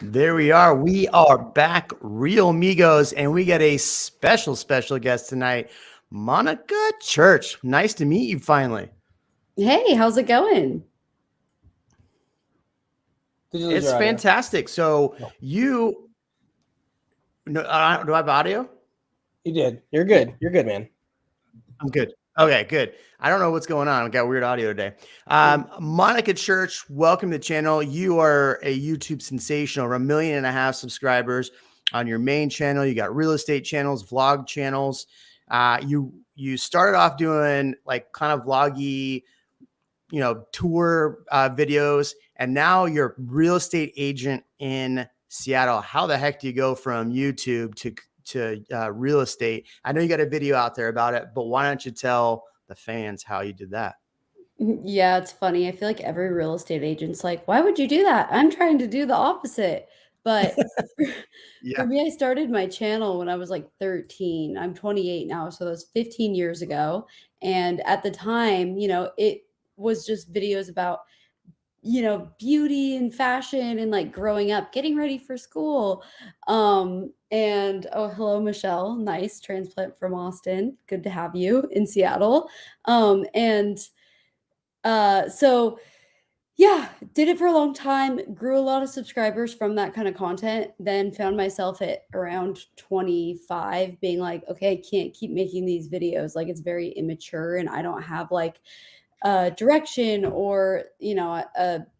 There we are. We are back, REALMigos, and we got a special guest tonight, Monica Church. Nice to meet you finally. Hey, how's it going? Did you lose It's your audio? fantastic. So No. you, no, do I have audio? You did. You're good. You're good, man. I'm good. Okay, good. I don't know what's going on. I got weird audio today. Monica Church, welcome to the channel. You are a YouTube sensation, over 1.5 million subscribers on your main channel. You got real estate channels, vlog channels. You started off doing like kind of vloggy, tour videos, and now you're a real estate agent in Seattle. How the heck do you go from YouTube to real estate? I know you got a video out there about it, but why don't you tell the fans how you did that? Yeah, it's funny. I feel like every real estate agent's like, why would you do that? I'm trying to do the opposite. But for me, I started my channel when I was like 13. I'm 28 now, so that was 15 years ago. And at the time, it was just videos about, beauty and fashion and like growing up, getting ready for school. And oh, hello, Michelle. Nice transplant from Austin. Good to have you in Seattle. So yeah, did it for a long time, grew a lot of subscribers from that kind of content, then found myself at around 25 being like, okay, I can't keep making these videos. Like it's very immature and I don't have like direction or,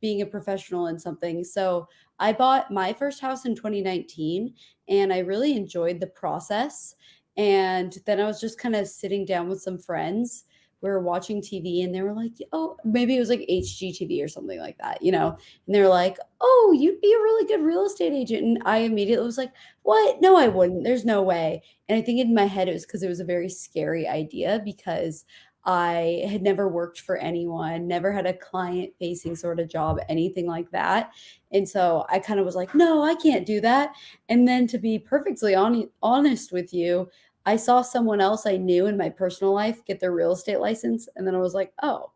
being a professional in something. So I bought my first house in 2019 and I really enjoyed the process. And then I was just kind of sitting down with some friends, we were watching TV and they were like, oh, maybe it was like HGTV or something like that, and they were like, oh, you'd be a really good real estate agent. And I immediately was like, what? No, I wouldn't. There's no way. And I think in my head, it was because it was a very scary idea because I had never worked for anyone, never had a client facing sort of job, anything like that. And so I kind of was like, no, I can't do that. And then to be perfectly honest with you, I saw someone else I knew in my personal life get their real estate license. And then I was like, oh,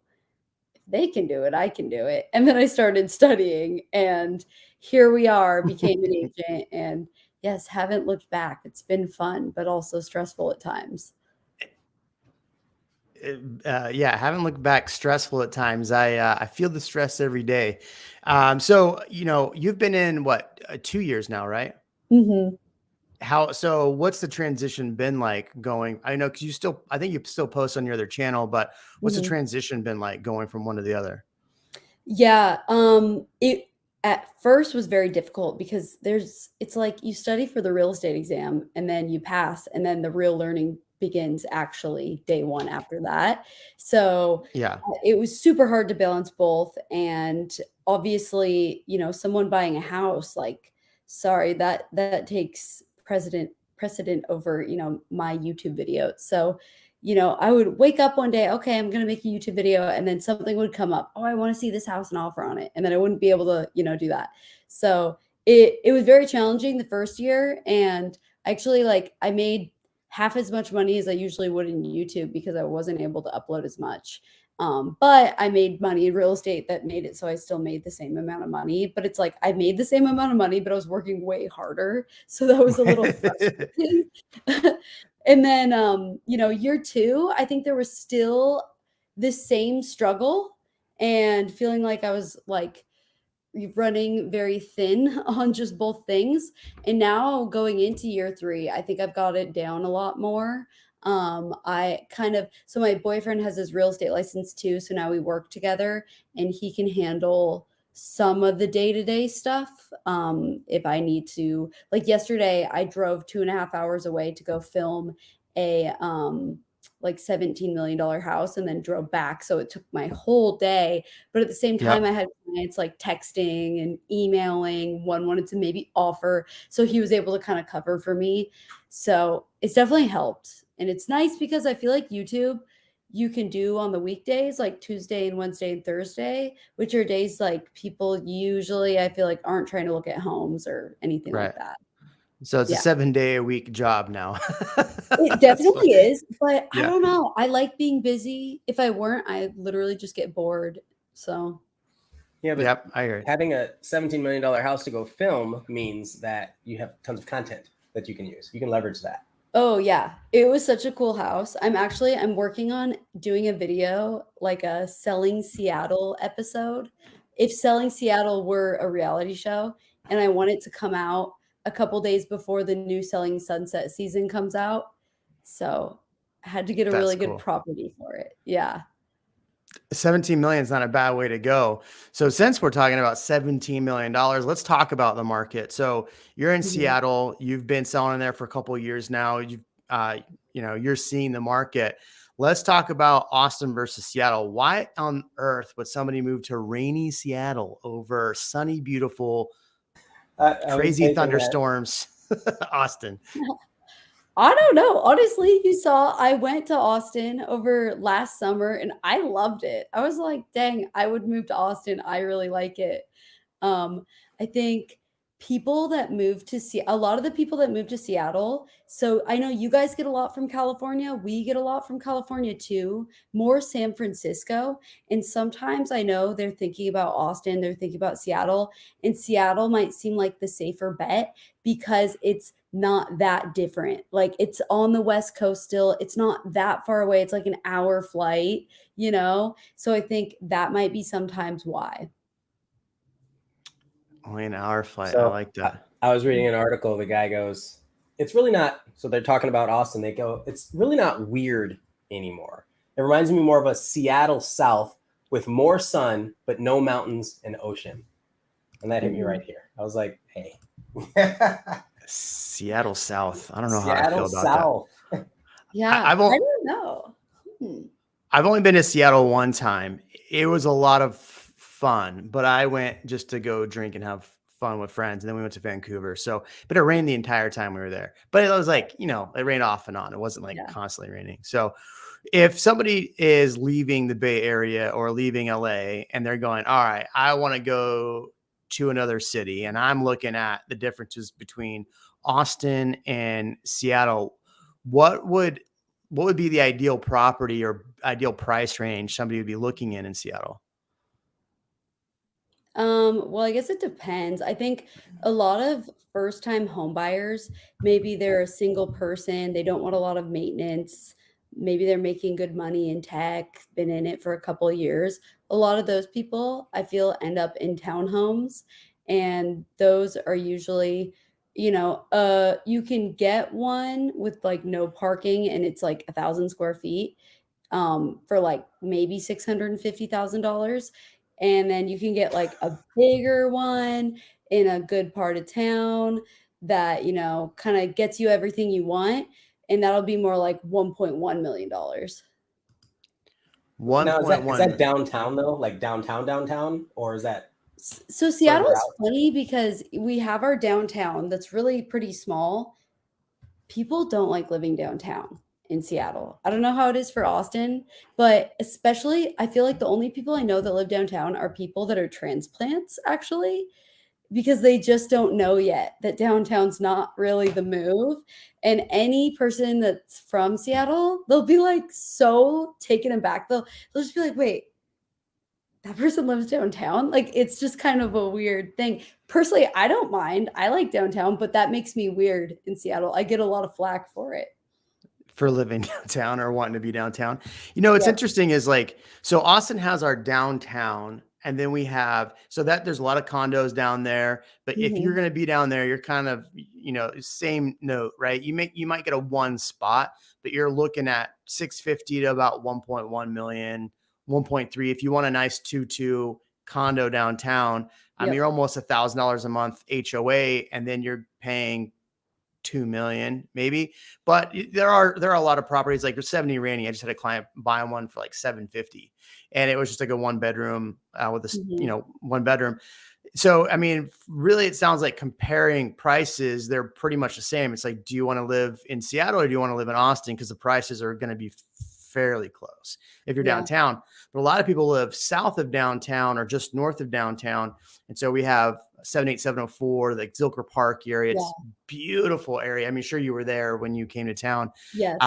if they can do it, I can do it. And then I started studying and here we are, became an agent. And yes, haven't looked back. It's been fun, but also stressful at times. Yeah, haven't looked back, stressful at times. I feel the stress every day. So you've been in what 2 years now, right? Mm-hmm. So what's the transition been like going? I know because I think you still post on your other channel, but what's the Mm-hmm. transition been like going from one to the other? Yeah, it at first was very difficult because it's like you study for the real estate exam and then you pass and then the real learning begins actually day one after that. So Yeah. it was super hard to balance both. And obviously, someone buying a house, like, sorry, that takes precedent over, my YouTube video. So I would wake up one day, okay, I'm going to make a YouTube video. And then something would come up. Oh, I want to see this house and offer on it. And then I wouldn't be able to, do that. So it was very challenging the first year. And actually, like, I made half as much money as I usually would in YouTube because I wasn't able to upload as much. But I made money in real estate that made it so I still made the same amount of money. But it's like I made the same amount of money, but I was working way harder. So that was a little frustrating. And then, year two, I think there was still the same struggle and feeling like I was like running very thin on just both things. And now going into year three, I think I've got it down a lot more. So my boyfriend has his real estate license too. So now we work together and he can handle some of the day-to-day stuff. If I need to, like yesterday, I drove 2.5 hours away to go film a, like $17 million house and then drove back. So it took my whole day. But at the same time, Yep. I had clients like texting and emailing. One wanted to maybe offer. So he was able to kind of cover for me. So it's definitely helped. And it's nice because I feel like YouTube, you can do on the weekdays, like Tuesday and Wednesday and Thursday, which are days like people usually, I feel like, aren't trying to look at homes or anything like Right. that. So it's a Yeah. 7-day-a-week job now. It That's definitely funny. is, but I Yeah. don't know. I like being busy. If I weren't, I literally just get bored. So Yeah, but Yep, I hear it. having a $17 million house to go film means that you have tons of content that you can use. You can leverage that. Oh yeah, it was such a cool house. I'm working on doing a video, like a Selling Seattle episode. If Selling Seattle were a reality show, and I want it to come out a couple days before the new Selling Sunset season comes out. So I had to get a That's really good cool. property for it. Yeah. 17 million is not a bad way to go. So since we're talking about $17 million, let's talk about the market. So you're in Mhm. Seattle, you've been selling there for a couple of years now. You're seeing the market. Let's talk about Austin versus Seattle. Why on earth would somebody move to rainy Seattle over sunny, beautiful, I was crazy thinking that. thunderstorms, Austin? I don't know. Honestly, you saw I went to Austin over last summer and I loved it. I was like, dang, I would move to Austin. I really like it. I think people that move to a lot of the people that move to Seattle. So I know you guys get a lot from California. We get a lot from California too, more San Francisco. And sometimes I know they're thinking about Austin, they're thinking about Seattle, and Seattle might seem like the safer bet because it's not that different. Like it's on the West Coast still. It's not that far away. It's like an hour flight, you know? So I think that might be sometimes why. Only an hour flight. I So like that. I was reading an article. The guy goes, it's really not. So they're talking about Austin. They go, it's really not weird anymore. It reminds me more of a Seattle South with more sun, but no mountains and ocean. And that hit me right here. I was like, hey. Seattle South. I don't know how I Seattle feel about that. South. Yeah, I've I only, don't know. I've only been to Seattle one time. It was a lot of fun, but I went just to go drink and have fun with friends. And then we went to Vancouver. So, but it rained the entire time we were there. But it was like, it rained off and on. It wasn't like Yeah. constantly raining. So if somebody is leaving the Bay Area or leaving LA and they're going, all right, I want to go to another city, and I'm looking at the differences between Austin and Seattle, what would be the ideal property or ideal price range somebody would be looking in Seattle? Well, I guess it depends. I think a lot of first-time home buyers, maybe they're a single person, they don't want a lot of maintenance. Maybe they're making good money in tech, been in it for a couple of years. A lot of those people, I feel, end up in townhomes, and those are usually, you can get one with like no parking and it's like 1,000 square feet for like maybe $650,000. And then you can get like a bigger one in a good part of town that, kind of gets you everything you want. And that'll be more like $1.1 million. Now, is 1.1 that downtown though? Like downtown, or is that So Seattle further is out? funny because we have our downtown that's really pretty small. People don't like living downtown in Seattle. I don't know how it is for Austin, but especially I feel like the only people I know that live downtown are people that are transplants actually, because they just don't know yet that downtown's not really the move. And any person that's from Seattle, they'll be like so taken aback. They'll just be like, "Wait, that person lives downtown?" Like it's just kind of a weird thing. Personally, I don't mind. I like downtown, but that makes me weird in Seattle. I get a lot of flack for it. for living downtown or wanting to be downtown. What's Yeah. interesting is like, so Austin has our downtown, and then we have, so that there's a lot of condos down there, but if you're Mhm. going to be down there, you're kind of, same note, right? You might get a one spot, but you're looking at 650 to about 1.1 million, 1.3. If you want a nice 2-2 condo downtown, Yep. you're almost $1,000 a month HOA, and then you're paying 2 million maybe. But there are a lot of properties like 70 Rainy. I just had a client buy one for like 750, and it was just like a one bedroom with a Mhm. one bedroom. So really it sounds like comparing prices, they're pretty much the same. It's like, do you want to live in Seattle or do you want to live in Austin, because the prices are going to be fairly close if you're Yeah. downtown. But a lot of people live south of downtown or just north of downtown, and so we have 78704, the Zilker Park area. Yeah. It's beautiful area. Sure you were there when you came to town. Yes.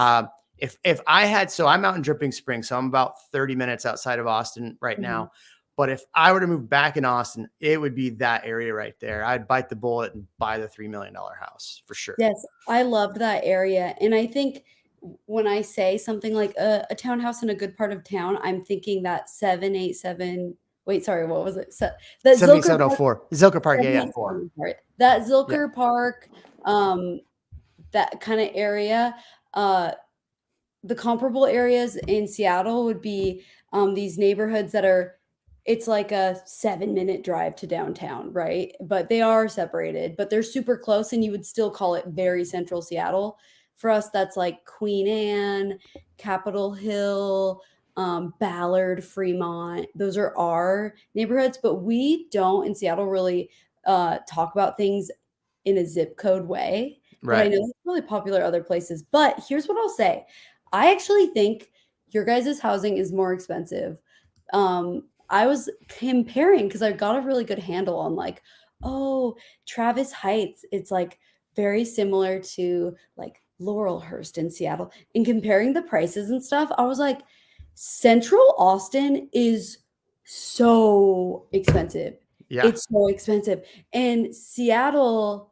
If I had, so I'm out in Dripping Springs, so I'm about 30 minutes outside of Austin right Mhm. now. But if I were to move back in Austin, it would be that area right there. I'd bite the bullet and buy the $3 million house for sure. Yes, I loved that area. And I think when I say something like a townhouse in a good part of town, I'm thinking that 787. Wait, sorry, what was it? So that Zilker Park, 7704. Zilker Park. Yeah. 787 part. That Yeah. Zilker Park, that kind of area. The comparable areas in Seattle would be these neighborhoods that are, it's like a 7-minute drive to downtown, right? But they are separated, but they're super close, and you would still call it very central Seattle. For us, that's like Queen Anne, Capitol Hill, Ballard, Fremont. Those are our neighborhoods, but we don't in Seattle really talk about things in a zip code way. But I know it's really popular other places. But here's what I'll say. I actually think your guys' housing is more expensive. I was comparing because I got a really good handle on like, oh, Travis Heights. It's like very similar to like Laurelhurst in Seattle. And comparing the prices and stuff, I was like, Central Austin is so expensive. Yeah. It's so expensive. And Seattle,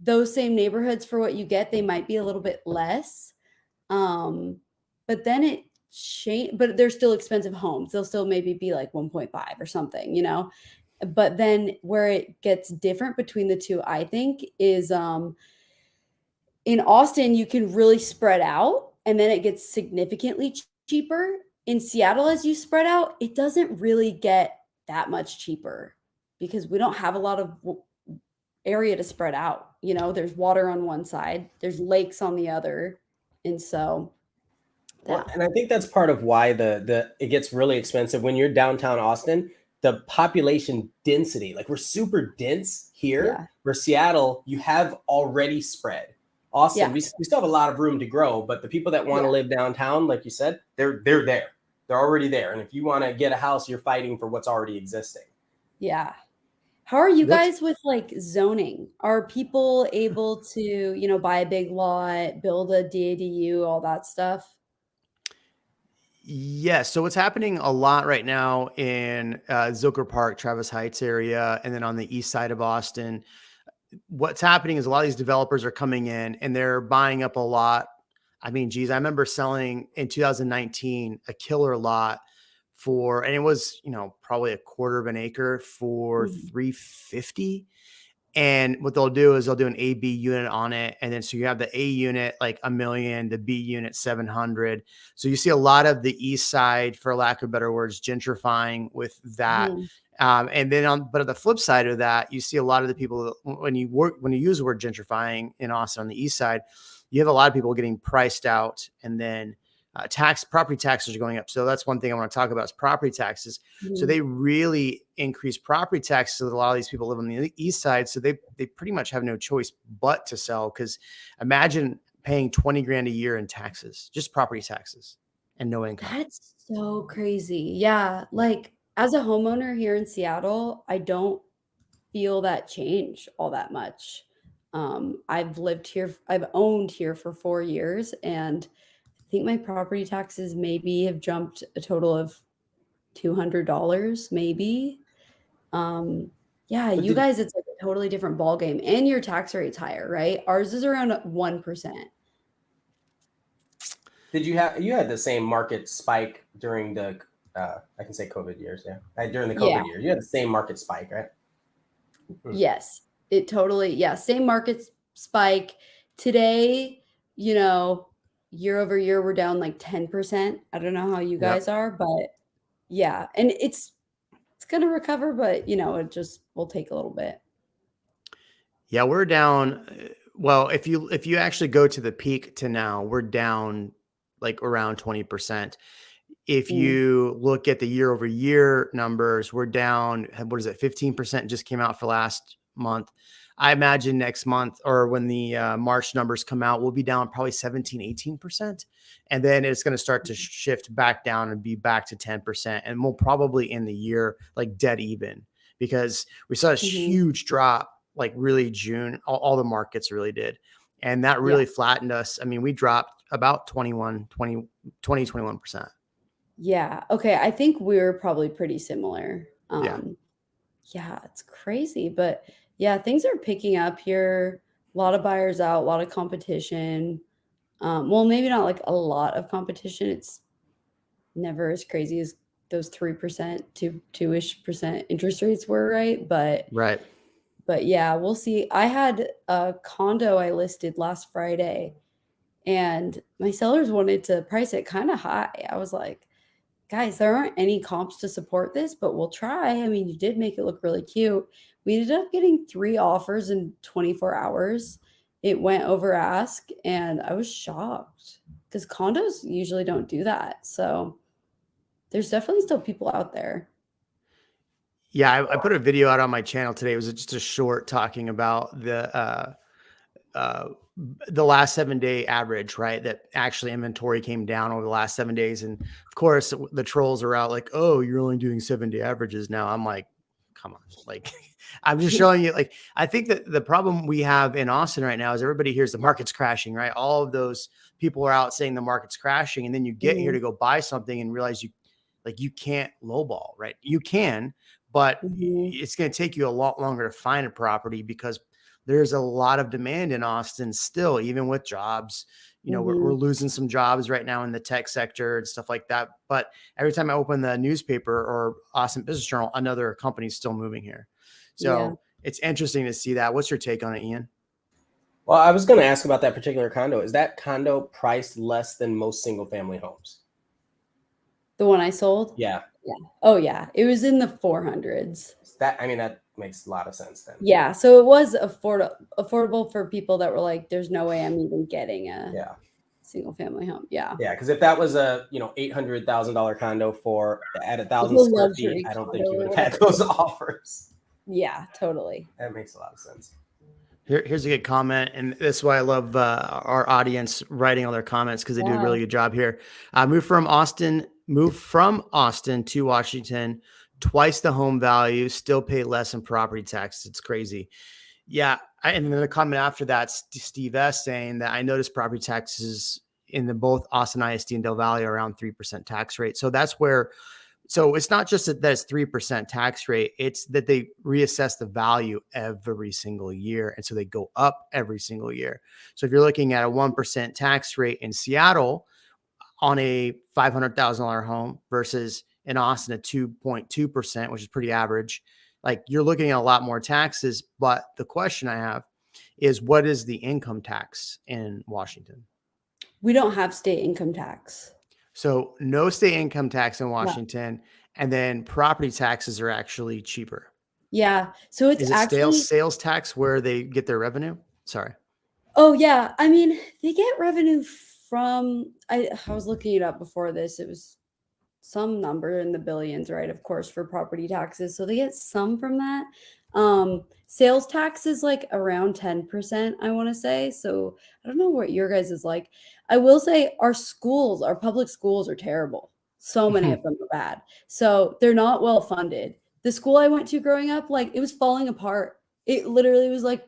those same neighborhoods for what you get, they might be a little bit less. But then it changed, but they're still expensive homes. They'll still maybe be like 1.5 or something, you know? But then where it gets different between the two, I think, is in Austin, you can really spread out and then it gets significantly cheaper. In Seattle, as you spread out, it doesn't really get that much cheaper because we don't have a lot of area to spread out. You know, there's water on one side, there's lakes on the other. And so, well, and I think that's part of why it gets really expensive when you're downtown Austin. The population density, like we're super dense here. Where Seattle, you have already spread. Austin, we still have a lot of room to grow, but the people that want to live downtown, like you said, they're there. They're already there. And if you want to get a house, you're fighting for what's already existing. Yeah. How are you guys with like zoning? Are people able to, you know, buy a big lot, build a DADU, all that stuff? Yes. So what's happening a lot right now in Zilker Park, Travis Heights area, and then on the east side of Austin, what's happening is a lot of these developers are coming in and they're buying up a lot. I mean, geez, I remember selling in 2019 a killer lot and it was, you know, probably a quarter of an acre for $350. And what they'll do is they'll do an A, B unit on it. And then, so you have the A unit, like $1 million, the B unit, 700. So you see a lot of the east side, for lack of better words, gentrifying with that. And then but on the flip side of that, you see a lot of the people when you use the word gentrifying in Austin on the east side, you have a lot of people getting priced out, and then property taxes are going up. So that's one thing I want to talk about is property taxes. So they really increase property taxes so that a lot of these people live on the east side. So they pretty much have no choice but to sell. Because imagine paying 20 grand a year in taxes, just property taxes, and no income. That's so crazy. Yeah. Like as a homeowner here in Seattle, I don't feel that change all that much. I've owned here for 4 years, and I think my property taxes maybe have jumped a total of $200, maybe. You guys, it's like a totally different ball game, and your tax rate's higher, right? Ours is around 1%. You had the same market spike during the I can say COVID years, during the COVID year, you had the same market spike, right? Yes, it totally, same market spike. Today, you know, year over year, we're down like 10%. I don't know how you guys are, but yeah. And it's going to recover, but you know, it just will take a little bit. Yeah, we're down. Well, if you actually go to the peak to now, we're down like around 20%. If you look at the year over year numbers, we're down, what is it? 15% just came out for last month. I imagine next month, or when the March numbers come out, we'll be down probably 17, 18%. And then it's going to start to shift back down and be back to 10%. And we'll probably end the year like dead even, because we saw this huge drop, like really June, all the markets really did. And that really flattened us. I mean, we dropped about 21%. Yeah. Okay. I think we're probably pretty similar. Yeah, it's crazy. But yeah, things are picking up here. A lot of buyers out, a lot of competition. Well, maybe not like a lot of competition. It's never as crazy as those 3% to 2-ish% interest rates were, right? Right. But yeah, we'll see. I had a condo I listed last Friday, and my sellers wanted to price it kind of high. I was like, guys, there aren't any comps to support this, but we'll try. I mean, you did make it look really cute. We ended up getting 3 offers in 24 hours. It went over ask, and I was shocked because condos usually don't do that. So there's definitely still people out there. Yeah, I put a video out on my channel today. It was just a short talking about the last 7-day average, right? That actually inventory came down over the last 7 days. And of course, the trolls are out like, oh, you're only doing 7-day averages now. I'm like, come on. Like, I'm just showing you, like, I think that the problem we have in Austin right now is everybody hears the market's crashing, right? All of those people are out saying the market's crashing. And then you get here to go buy something and realize you can't lowball, right? You can, but it's going to take you a lot longer to find a property because there's a lot of demand in Austin still, even with jobs. We're losing some jobs right now in the tech sector and stuff like that. But every time I open the newspaper or Austin Business Journal, another company's still moving here. So it's interesting to see that. What's your take on it, Ian? Well, I was going to ask about that particular condo. Is that condo priced less than most single family homes? The one I sold? Yeah. Oh, yeah. It was in the 400s. That makes a lot of sense then. Yeah. So it was affordable for people that were like, there's no way I'm even getting a single family home. Yeah. Yeah. Because if that was a $800,000 condo at 1,000 square feet, I don't think you would have had those offers. Yeah, totally. That makes a lot of sense. Here's a good comment, and this is why I love our audience writing all their comments because they do a really good job here. Move from Austin to Washington, twice the home value, still pay less in property taxes. It's crazy. Yeah, and then the comment after that, Steve S. saying that I noticed property taxes in both Austin ISD and Del Valle are around 3% tax rate. So that's where. So it's not just that it's 3% tax rate, it's that they reassess the value every single year. And so they go up every single year. So if you're looking at a 1% tax rate in Seattle on a $500,000 home versus in Austin at 2.2%, which is pretty average, like you're looking at a lot more taxes. But the question I have is, what is the income tax in Washington? We don't have state income tax. So no state income tax in Washington, and then property taxes are actually cheaper. Yeah. So it's actually sales tax where they get their revenue. Sorry. Oh yeah. I mean, they get revenue from, I was looking it up before this. It was some number in the billions, right? Of course, for property taxes. So they get some from that. Sales tax is like around 10%, I want to say. So I don't know what your guys is like. I will say our public schools are terrible. So many of them are bad. So they're not well funded. The school I went to growing up, like it was falling apart. It literally was like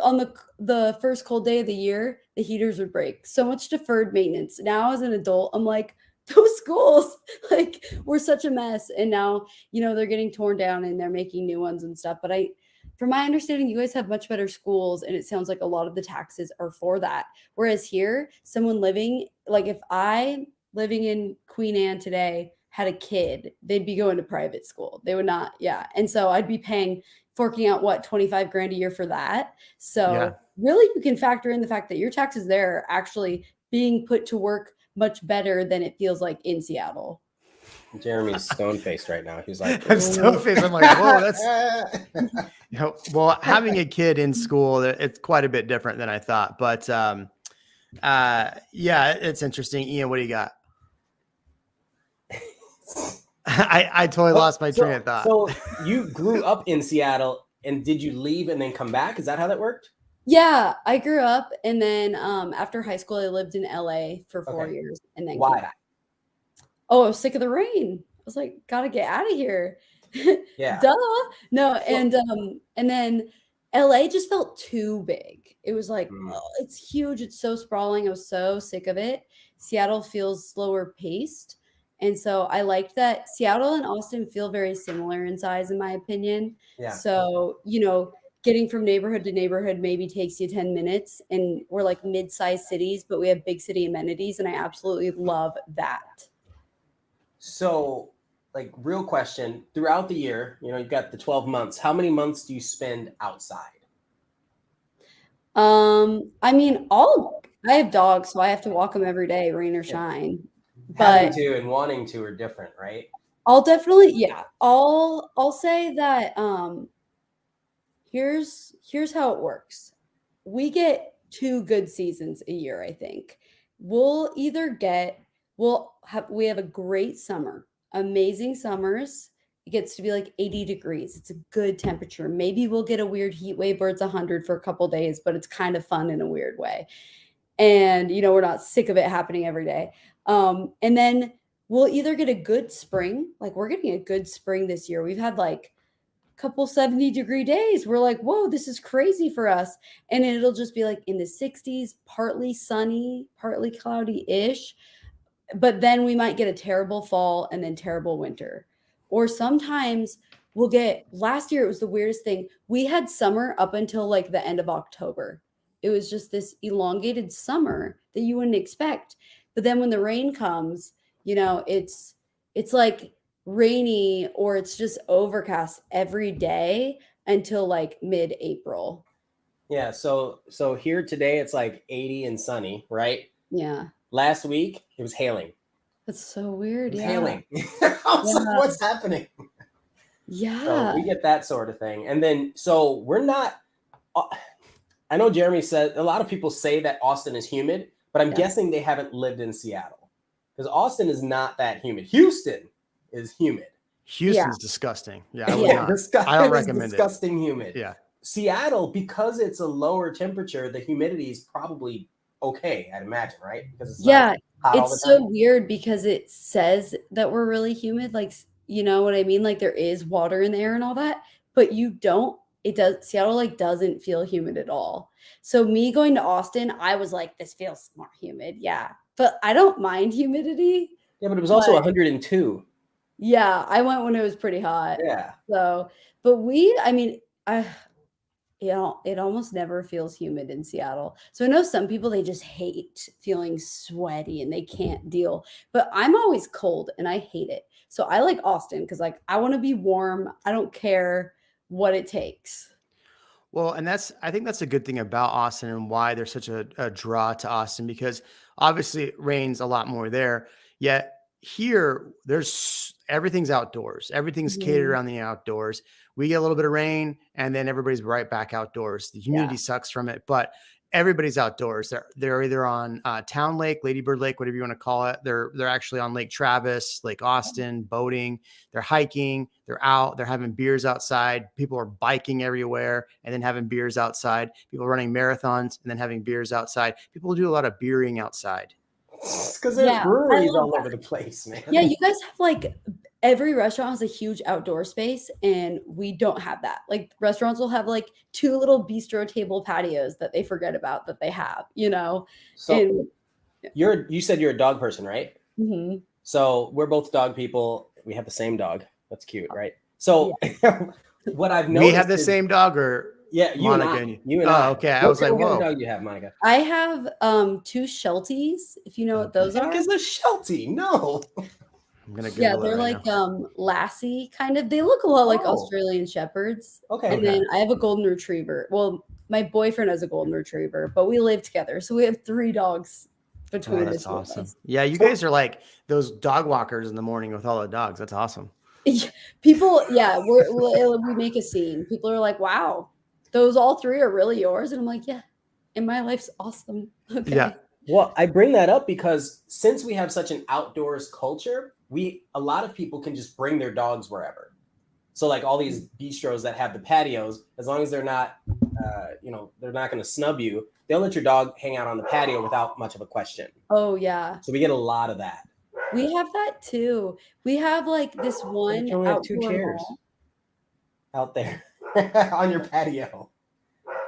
on the first cold day of the year, the heaters would break. So much deferred maintenance. Now as an adult, I'm like, those schools like were such a mess. And now, they're getting torn down and they're making new ones and stuff. But from my understanding, you guys have much better schools. And it sounds like a lot of the taxes are for that. Whereas here, someone living, like if I living in Queen Anne today had a kid, they'd be going to private school. They would not. Yeah. And so I'd be forking out what, 25 grand a year for that. So really you can factor in the fact that your taxes there are actually being put to work much better than it feels like in Seattle. Jeremy's stone-faced right now. He's like, I'm stone-faced. I'm like, whoa, that's well, having a kid in school, it's quite a bit different than I thought. But it's interesting. Ian, what do you got? I totally lost my train of thought. So you grew up in Seattle, and did you leave and then come back? Is that how that worked? Yeah, I grew up, and then after high school, I lived in LA for 4 years, and then why? Oh, I was sick of the rain. I was like, gotta get out of here. Yeah. Duh. No, and then LA just felt too big. It was like, it's huge. It's so sprawling. I was so sick of it. Seattle feels slower paced. And so I liked that Seattle and Austin feel very similar in size, in my opinion. Yeah. So, getting from neighborhood to neighborhood maybe takes you 10 minutes. And we're like mid-sized cities, but we have big city amenities. And I absolutely love that. So, like, real question, throughout the year, you've got the 12 months. How many months do you spend outside? I mean, I have dogs, so I have to walk them every day, rain or shine. Having But to and wanting to are different, right? I'll definitely, I'll say that here's how it works. We get 2 good seasons a year, I think. We have a great summer, amazing summers. It gets to be like 80 degrees. It's a good temperature. Maybe we'll get a weird heat wave where it's 100 for a couple days, but it's kind of fun in a weird way. And we're not sick of it happening every day. And then we'll either get a good spring, like we're getting a good spring this year. We've had like couple 70-degree days. We're like, whoa, this is crazy for us. And it'll just be like in the 60s, partly sunny, partly cloudy-ish. But then we might get a terrible fall and then terrible winter. Or sometimes last year it was the weirdest thing. We had summer up until like the end of October. It was just this elongated summer that you wouldn't expect. But then when the rain comes, it's like rainy or it's just overcast every day until like mid-April. Yeah. So here today it's like 80 and sunny, right? Yeah. Last week it was hailing. That's so weird. Yeah. Hailing. I was like, what's happening? Yeah. So we get that sort of thing. And then, so we're not, I know Jeremy said, a lot of people say that Austin is humid, but I'm guessing they haven't lived in Seattle because Austin is not that humid. Houston is humid. Houston's disgusting. Yeah, I don't recommend disgusting humid. Yeah. Seattle, because it's a lower temperature, the humidity is probably okay, I'd imagine, right? Because it's not hot all the it's time. so weird because it says that we're really humid, like, you know what I mean? Like there is water in the air and all that, but Seattle like doesn't feel humid at all. So me going to Austin, I was like, this feels more humid. Yeah. But I don't mind humidity. Yeah, but it was also 102. Yeah, I went when it was pretty hot. Yeah. So, but it almost never feels humid in Seattle. So I know some people, they just hate feeling sweaty and they can't deal. But I'm always cold and I hate it. So I like Austin because like I want to be warm. I don't care what it takes. Well, and I think that's a good thing about Austin and why there's such a draw to Austin, because obviously it rains a lot more there. Yet here, everything's outdoors. Everything's catered around the outdoors. We get a little bit of rain and then everybody's right back outdoors. The humidity sucks from it, but everybody's outdoors. They're either on Town Lake, Lady Bird Lake, whatever you want to call it. They're actually on Lake Travis, Lake Austin, boating. They're hiking. They're out. They're having beers outside. People are biking everywhere and then having beers outside. People are running marathons and then having beers outside. People do a lot of beering outside. Because there's breweries all over the place, man. Yeah, you guys have like every restaurant has a huge outdoor space and we don't have that. Like restaurants will have like 2 little bistro table patios that they forget about that they have, So you said you're a dog person, right? Mm-hmm. So we're both dog people. We have the same dog. That's cute, right? So what I've noticed, we have the same dog, or Monica you and I. Okay. I was like, whoa. What dog do you have, Monica? I have 2 Shelties, if you know what those are. What is a Sheltie? No. I'm gonna Google they're right like now. Lassie kind of. They look a lot like Australian Shepherds. Okay. And then I have a golden retriever. Well, my boyfriend has a golden retriever, but we live together, so we have 3 dogs between us. That's awesome. Yeah, you guys are like those dog walkers in the morning with all the dogs. That's awesome. People, we make a scene. People are like, "Wow, those all 3 are really yours," and I'm like, "Yeah, and my life's awesome." Okay. Yeah. Well, I bring that up because since we have such an outdoors culture, a lot of people can just bring their dogs wherever. So like all these bistros that have the patios, as long as they're not, they're not going to snub you, they'll let your dog hang out on the patio without much of a question. Oh yeah. So we get a lot of that. We have that too. We have like this one. You only have 2 chairs out there on your patio.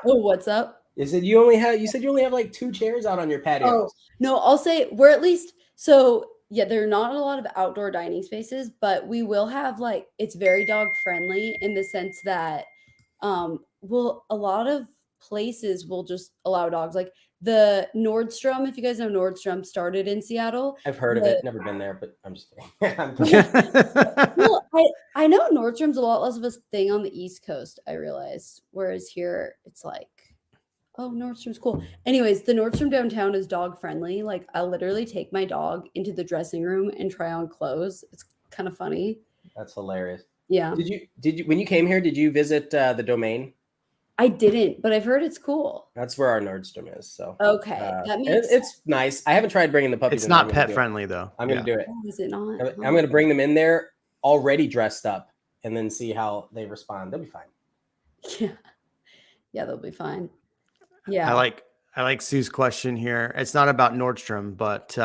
Oh, what's up? You said you only have like 2 chairs out on your patio. Oh, no, I'll say we're at least, so yeah, there are not a lot of outdoor dining spaces, but we will have like it's very dog friendly in the sense that a lot of places will just allow dogs. Like the Nordstrom, if you guys know Nordstrom, started in Seattle. I've heard of it, never been there, but I'm just kidding. I'm kidding. Well, I know Nordstrom's a lot less of a thing on the East Coast, I realized. Whereas here it's like, oh, Nordstrom's cool. Anyways, the Nordstrom downtown is dog friendly. Like I'll literally take my dog into the dressing room and try on clothes. It's kind of funny. That's hilarious. Yeah. Did you when you came here, did you visit the Domain? I didn't, but I've heard it's cool. That's where our Nordstrom is. So okay, that means it's nice. I haven't tried bringing the puppies. It's not pet friendly though. I'm gonna do it. Oh, is it not? I'm gonna bring them in there already dressed up, and then see how they respond. They'll be fine. Yeah, they'll be fine. Yeah, I like Sue's question here. It's not about Nordstrom, but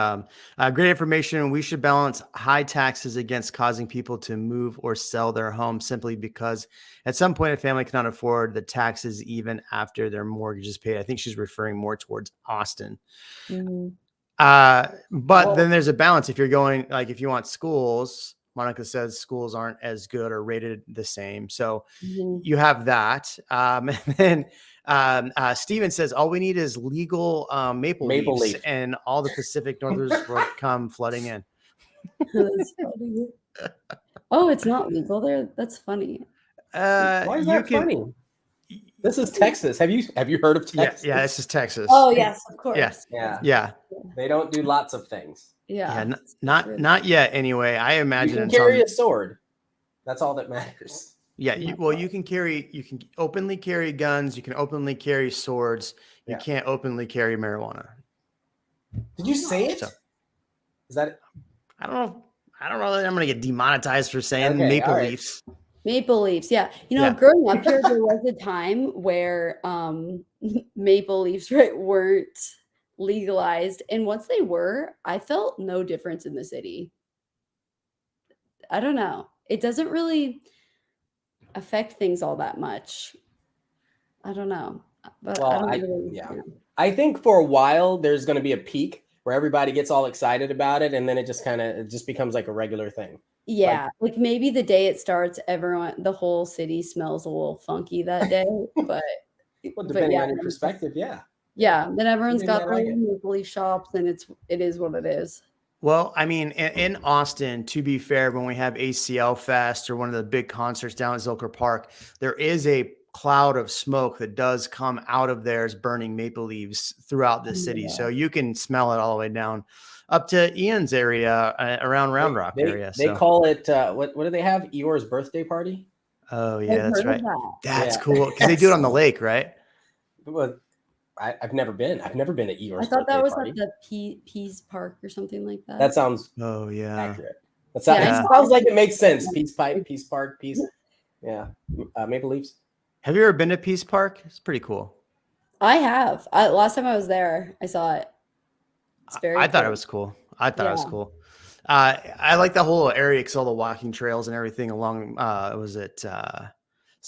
great information. We should balance high taxes against causing people to move or sell their home simply because at some point a family cannot afford the taxes even after their mortgage is paid. I think she's referring more towards Austin. Mm-hmm. But then there's a balance. If you're going, like, if you want schools, Monica says schools aren't as good or rated the same. So you have that. And then Steven says, all we need is legal maple leaves and all the Pacific Northerners will come flooding in. That's funny. Oh, it's not legal there. That's funny. Why is that funny? This is Texas. Have you heard of Texas? Yeah, this is Texas. Oh yes, of course. Yeah. They don't do lots of things. Yeah. Not yet. Anyway, I imagine you can carry a sword. That's all that matters. Yeah. You can openly carry guns. You can openly carry swords. You can't openly carry marijuana. Did you say it? Is that it? I don't know that I'm going to get demonetized for saying maple leaves. Maple leaves. Yeah. Growing up here, there was a time where maple leaves weren't legalized. And once they were, I felt no difference in the city. I don't know. It doesn't really affect things all that much. I don't know. But I think for a while there's going to be a peak where everybody gets all excited about it, and then it just becomes like a regular thing. Yeah, like maybe the day it starts, the whole city smells a little funky that day. But depending on your perspective, yeah. Then everyone's got their maple leaf shops, and it is what it is. Well, I mean, in Austin, to be fair, when we have ACL Fest or one of the big concerts down at Zilker Park, there is a cloud of smoke that does come out of there as burning maple leaves throughout the city. So you can smell it all the way down up to Ian's area around Round Rock area. They call it, what do they have? Eeyore's birthday party? Oh, yeah, that's right. That's cool. Because they do it on the lake, right? Well, I've never been. I've never been at Eeyore's birthday party. I thought that was at the Pease Park or something like that. That sounds accurate. That sounds like it makes sense. Peace Pipe, Peace Park, Peace. Yeah. Maple Leaves. Have you ever been to Peace Park? It's pretty cool. I have. Last time I was there, I saw it. It's very cool. Thought it was cool. I thought it was cool. I like the whole area because all the walking trails and everything along, it's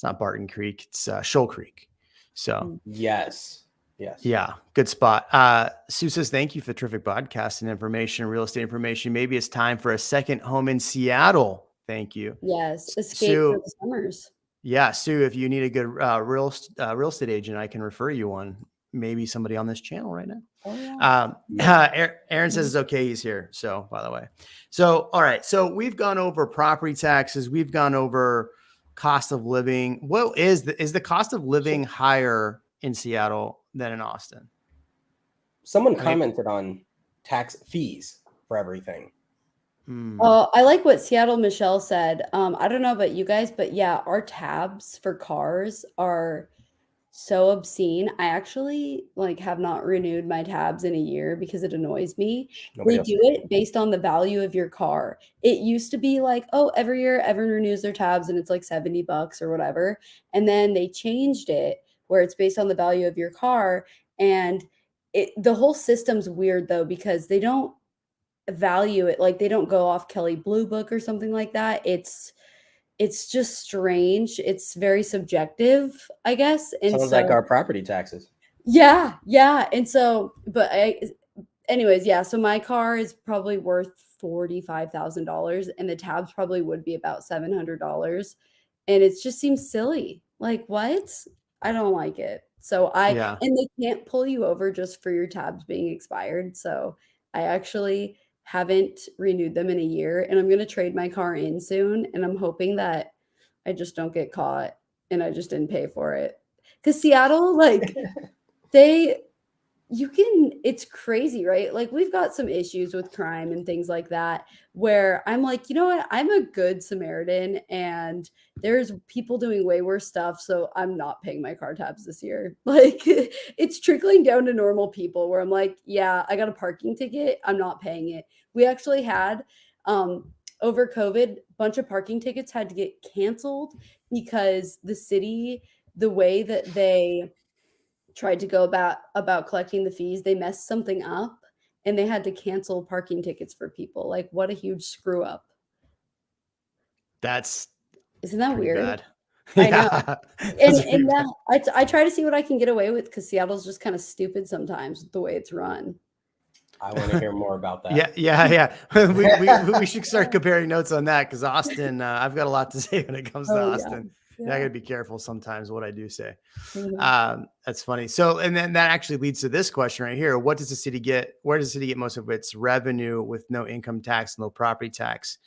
not Barton Creek, it's Shoal Creek. So yes. Yeah, good spot. Sue says, thank you for terrific podcasting information, real estate information. Maybe it's time for a second home in Seattle. Thank you. Yes, escape for the summers. Yeah, Sue, if you need a good real estate agent, I can refer you one. Maybe somebody on this channel right now. Oh, yeah. Aaron says it's okay. He's here. So, by the way, all right. So we've gone over property taxes. We've gone over cost of living. What is the cost of living higher in Seattle than in Austin? Someone commented on tax fees for everything. I like what Seattle Michelle said. I don't know about you guys, but yeah, our tabs for cars are so obscene. I actually have not renewed my tabs in a year because it annoys me. They do it based on the value of your car. It used to be like, oh, every year everyone renews their tabs and it's like $70 or whatever. And then they changed it where it's based on the value of your car. And the whole system's weird though, because they don't value it. Like they don't go off Kelley Blue Book or something like that. It's just strange. It's very subjective, I guess. And sounds like our property taxes. Yeah. And so, anyways, yeah. So my car is probably worth $45,000, and the tabs probably would be about $700, and it just seems silly. Like what? I don't like it. Yeah. And they can't pull you over just for your tabs being expired. So I actually haven't renewed them in a year, and I'm gonna trade my car in soon, and I'm hoping that I just don't get caught and I just didn't pay for it. Because Seattle, like they it's crazy, right? Like we've got some issues with crime and things like that where I'm like, you know what? I'm a good Samaritan and there's people doing way worse stuff. So I'm not paying my car tabs this year. Like it's trickling down to normal people where I'm like, yeah, I got a parking ticket. I'm not paying it. We actually had, over COVID, a bunch of parking tickets had to get canceled because the city, the way that they tried to go about collecting the fees, they messed something up and they had to cancel parking tickets for people. Like what a huge screw up. That's Isn't that pretty weird? bad. I know. Yeah. And That's pretty bad. I try to see what I can get away with because Seattle's just kind of stupid sometimes with the way it's run. I want to hear more about that. Yeah. We should start comparing notes on that because Austin, I've got a lot to say when it comes to Oh Austin. yeah. Yeah, I got to be careful sometimes what I do say. Mhm. That's funny. So, and then that actually leads to this question right here. What does the city get? Where does the city get most of its revenue with no income tax, no property tax?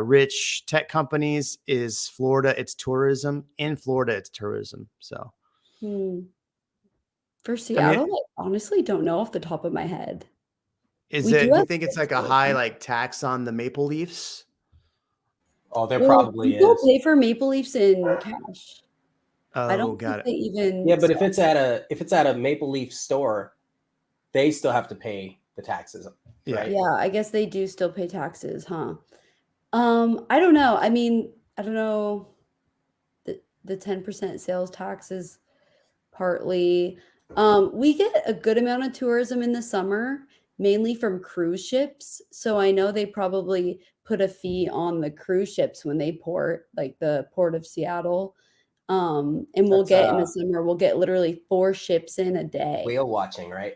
Rich tech companies. Is Florida, it's tourism. In Florida, it's tourism. So, Hmm. For I Seattle, mean, I honestly don't know off the top of my head. is We do it, do you have think it's good like a high tourism. like tax on the Maple Leafs? Oh, there Well, probably people is. pay for Maple Leafs in cash. I Oh, don't think got it. they even Yeah, but if sell. it's at a Maple Leaf store, they still have to pay the taxes, Yeah. right? Yeah, I guess they do still pay taxes, huh? I don't know. I mean, I don't know. The 10% sales tax is partly. We get a good amount of tourism in the summer, mainly from cruise ships. So I know they probably put a fee on the cruise ships when they port, like the port of Seattle. And we'll That's get in the summer, we'll get literally 4 ships in a day. whale watching, right?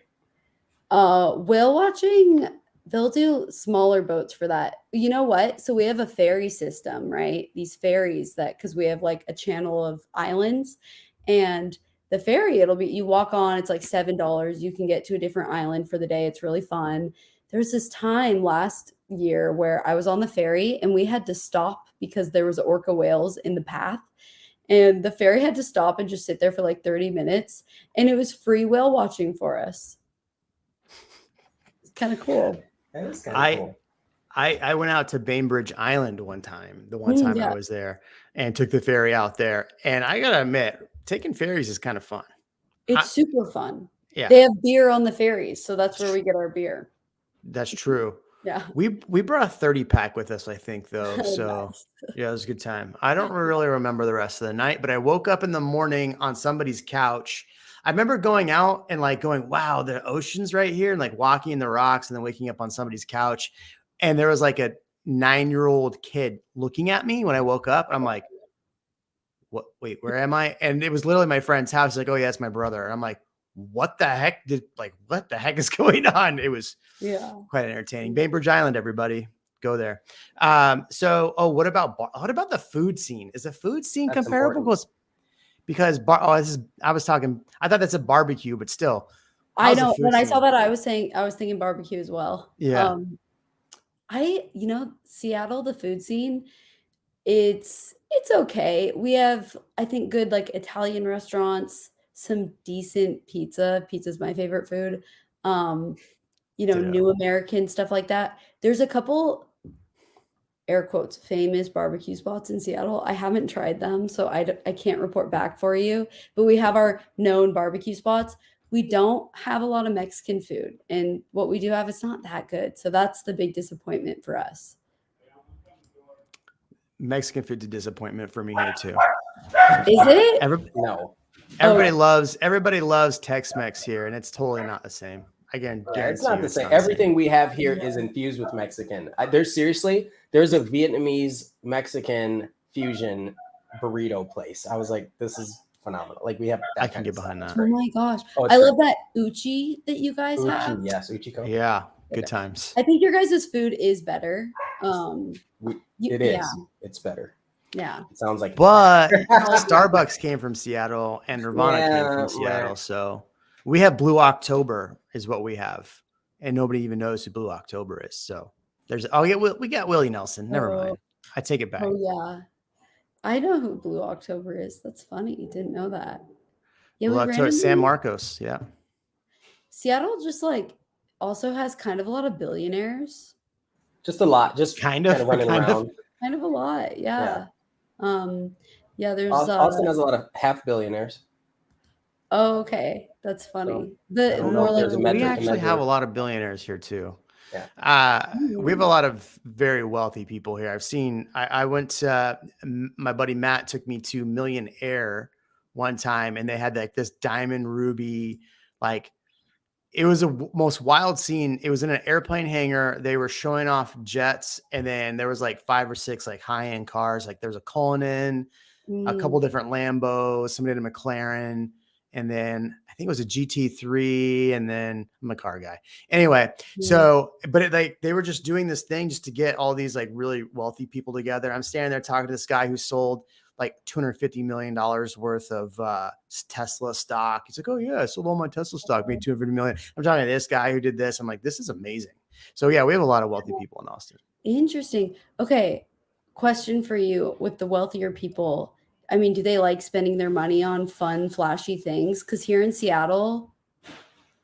Whale watching, they'll do smaller boats for that. You know what? So we have a ferry system, right? These ferries that because we have like a channel of islands, and the ferry, it'll be you walk on, it's like $7. You can get to a different island for the day. It's really fun. There's this time last year where I was on the ferry and we had to stop because there was orca whales in the path. And the ferry had to stop and just sit there for like 30 minutes. And it was free whale watching for us. It's kind of cool. That is kind of I cool. I went out to Bainbridge Island one time, the one time I Yeah, was there, and took the ferry out there. And I gotta admit, taking ferries is kind of fun. I, it's super fun. yeah, They have beer on the ferries, so that's where we get our beer. that's true. Yeah. We brought a 30 pack with us, I think, though. So Nice. yeah, it was a good time. I don't really remember the rest of the night, but I woke up in the morning on somebody's couch. I remember going out and like going, wow, the ocean's right here, and like walking in the rocks and then waking up on somebody's couch. And there was like a 9-year-old kid looking at me when I woke up. I'm like, what? Wait, where am I? And it was literally my friend's house. He's like, oh, yeah, it's my brother. And I'm like, what the heck is going on? It was Yeah. quite entertaining. Bainbridge Island, everybody, go there. What about the food scene? Is the food scene That's comparable? important. Because I thought that's a barbecue, but still, I how's the know. food When I saw scene? that, I was thinking barbecue as well. Yeah, Seattle, the food scene, it's okay. We have, I think, good like Italian restaurants, some decent pizza. Pizza's my favorite food. Um, ditto. New American stuff like that. There's a couple air quotes famous barbecue spots in Seattle. I haven't tried them, so I can't report back for you. But we have our known barbecue spots. We don't have a lot of Mexican food, and what we do have is not that good. So that's the big disappointment for us. Mexican food's a disappointment for me here too. Is it? No. Everybody loves Tex-Mex here, and it's totally not the same. I can Yeah, guarantee it's not you the it's same. not the Everything same. we have here is infused with Mexican. There's a Vietnamese Mexican fusion burrito place. I was like, this is phenomenal. Like we have that I kind can of get stuff. behind It's that. Oh great. my gosh. Oh, it's I great. love that Uchi that you guys have. Uchi, yes, Uchiko. Yeah, good times. I think your guys' food is better. It is. It's better. Yeah. It sounds like. But it's better. Starbucks came from Seattle and Nirvana came Yeah, from Seattle. right. So we have Blue October is what we have. And nobody even knows who Blue October is. So there's, we got Willie Nelson. Never mind. I take it back. Oh yeah. I know who Blue October is. That's funny. Didn't know that. Yeah, Blue we October, San randomly, Marcos. Yeah. Seattle just like also has kind of a lot of billionaires. Just a lot. Just Kind of running around. Kind of a lot. Yeah. Yeah, there's Austin has a lot of half billionaires. oh, okay. That's funny. I don't know more if like there's a we metric to actually have measure. a lot of billionaires here too. Yeah. We have a lot of very wealthy people here. I've seen, I went to, my buddy Matt took me to Millionaire one time and they had like this diamond ruby, like it was a most wild scene. It was in an airplane hangar. They were showing off jets and then there was like 5 or 6 like high-end cars. Like there was a Cullinan, a couple different Lambos, somebody had a McLaren, and then I think it was a GT3, and then I'm a car guy. Anyway, so but they were just doing this thing just to get all these like really wealthy people together. I'm standing there talking to this guy who sold like $250 million worth of Tesla stock. He's like, oh yeah, I sold all my Tesla stock, made $250 million. I'm talking to this guy who did this. I'm like, this is amazing. So yeah, we have a lot of wealthy people in Austin. Interesting. Okay. Question for you with the wealthier people. I mean, do they like spending their money on fun, flashy things? Because here in Seattle,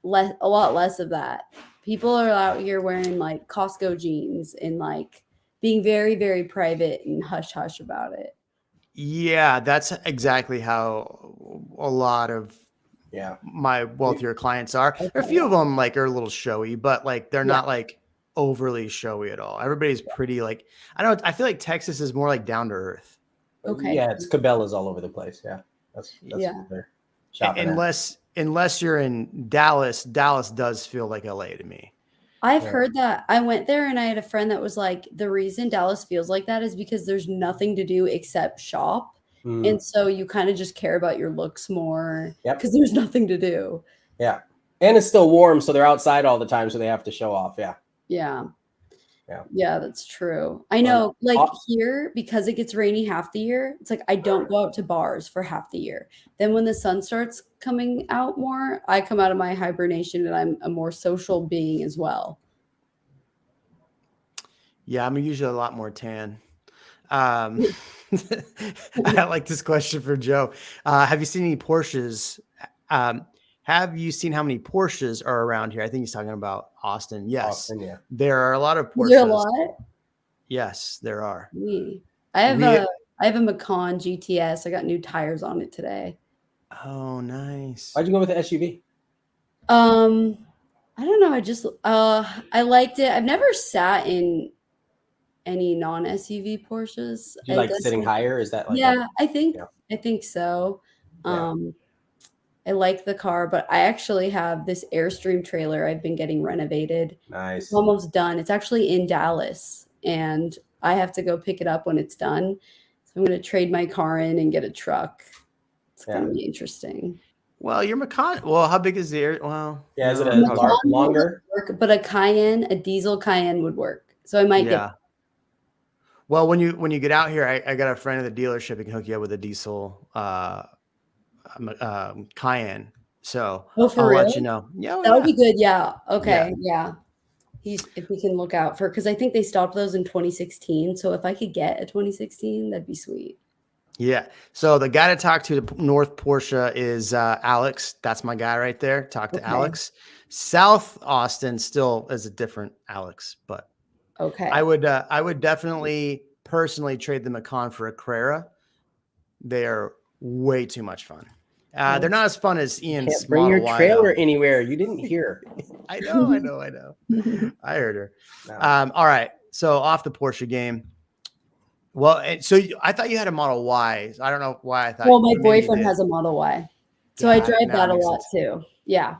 a lot less of that. People are out here wearing like Costco jeans and like being very, very private and hush hush about it. Yeah, that's exactly how a lot of my wealthier clients are. Okay. A few of them like are a little showy, but like they're not like overly showy at all. Everybody's pretty like, I feel like Texas is more like down to earth. Okay. Yeah, it's Cabela's all over the place. Yeah. That's what they're shopping Unless you're in Dallas, Dallas does feel like LA to me. I've heard that. I went there and I had a friend that was like, the reason Dallas feels like that is because there's nothing to do except shop. And so you kind of just care about your looks more because there's nothing to do. Yeah. And it's still warm, so they're outside all the time, so they have to show off. Yeah. Yeah, that's true. I know, like here, because it gets rainy half the year, it's like I don't go out to bars for half the year. Then when the sun starts coming out more, I come out of my hibernation and I'm a more social being as well. Yeah, I'm usually a lot more tan. I like this question for Joe. Have you seen any Porsches? Have you seen how many Porsches are around here? I think he's talking about Austin. Yes. Austin, yeah. There are a lot of Porsches. Is there a lot? Yes, there are. I have a Macan GTS. I got new tires on it today. Oh, nice. Why'd you go with the SUV? I don't know. I just I liked it. I've never sat in any non-SUV Porsches. Do you like sitting higher? Is that like I think so. I like the car, but I actually have this Airstream trailer I've been getting renovated. Nice. It's almost done. It's actually in Dallas, and I have to go pick it up when it's done. So I'm going to trade my car in and get a truck. It's going to be interesting. Well, your Macan. Well, how big is the air? Well, yeah, is it a longer? But a diesel Cayenne would work. So I might get. Well, when you get out here, I got a friend at the dealership who can hook you up with a diesel Cayenne. So for I'll real? let you know. Yeah, that would be good. Yeah. Okay. Yeah. If we can look out for, because I think they stopped those in 2016. So if I could get a 2016, that'd be sweet. Yeah. So the guy to talk to North Porsche is Alex. That's my guy right there. Talk to Alex. South Austin still is a different Alex, but I would definitely personally trade the Macan for a Carrera. They are way too much fun. They're not as fun as Ian's. Can't bring your trailer anywhere. You didn't hear. I know. I heard her. No. All right. So off the Porsche game. Well, so I thought you had a Model Y. I don't know why I thought. Well, my boyfriend has a Model Y, so I drive that a lot too. Yeah.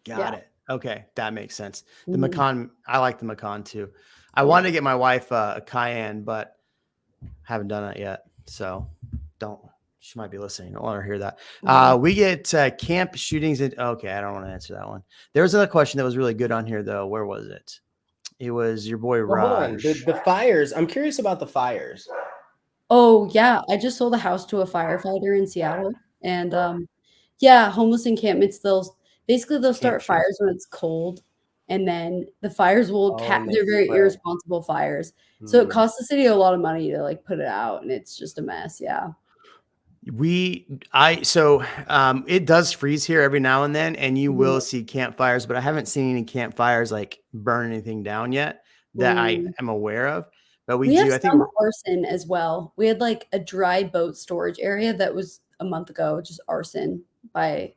Got it. Okay, that makes sense. The Macan, I like the Macan too. I wanted to get my wife a Cayenne, but haven't done it yet. So don't She might be listening. I don't want her to hear that. Mhm. We get camp shootings. Okay, I don't want to answer that one. There was another question that was really good on here, though. Where was it? It was your boy Well, hold on. Raj. The fires. I'm curious about the fires. Oh, yeah, I just sold a house to a firefighter in Seattle, and, yeah, homeless encampments, they'll Camp start shootings. fires when it's cold, and then the fires will Oh, and they they're very spread. irresponsible fires, so it Mm. costs the city a lot of money to, like, put it out, and it's just a mess, yeah. It does freeze here every now and then, and you Mhm. will see campfires, but I haven't seen any campfires like burn anything down yet that I Mm. am aware of. But we We have do. I think some arson as well. We had, like, a dry boat storage area that was a month ago, just arson by